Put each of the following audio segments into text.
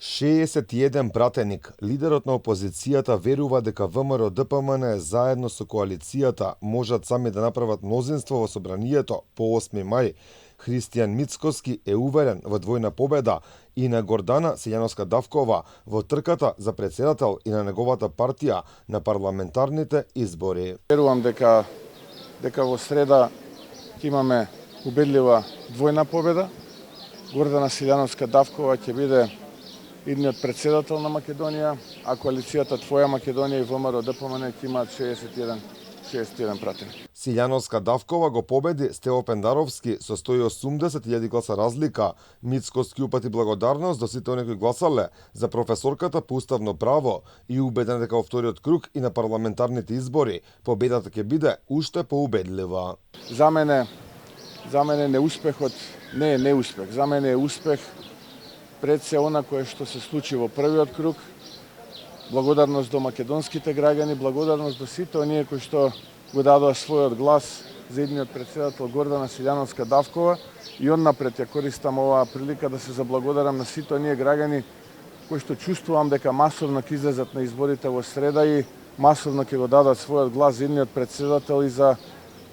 61 пратеник. Лидерот на опозицијата верува дека ВМРО ДПМН заедно со коалицијата можат сами да направат мнозинство во собранието по 8 мај. Христијан Мицкоски е уверен во двојна победа и на Гордана Силјановска-Давкова во трката за претседател и на неговата партија на парламентарните избори. Верувам дека во среда ќе имаме убедлива двојна победа. Гордана Силјановска-Давкова ќе биде идниот претседател на Македонија, а коалицијата Твоја Македонија и ВМРО ДПМН ќе имаат 61 пратени. Силјановска-Давкова го победи Стево Пендаровски со 180.000 гласа разлика. Мицкоски упати благодарност до сите оние кои гласале за професорката по уставно право и убеден дека во вториот круг и на парламентарните избори победата ќе биде уште поубедлива. За мене неуспехот не е неуспех, за мене е успех пред се она кое што се случи во првиот круг. Благодарност до македонските граѓани, благодарност до сите оние кои што го дадоа својот глас за идниот претседател Гордана Силјановска-Давкова и однапред ја користам оваа прилика да се заблагодарам на сите оние граѓани кои што чувствувам дека масовно ќе излезат на изборите во среда и масовно ќе го дадат својот глас за идниот претседател и за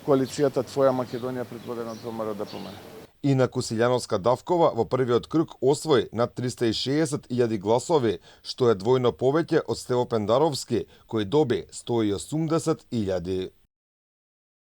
коалицијата Твоја Македонија предводена од ВМРО ДПМН. Инаку Силјановска-Давкова во првиот круг освои над 360.000 гласови, што е двојно повеќе од Стево Пендаровски, кој доби 180.000.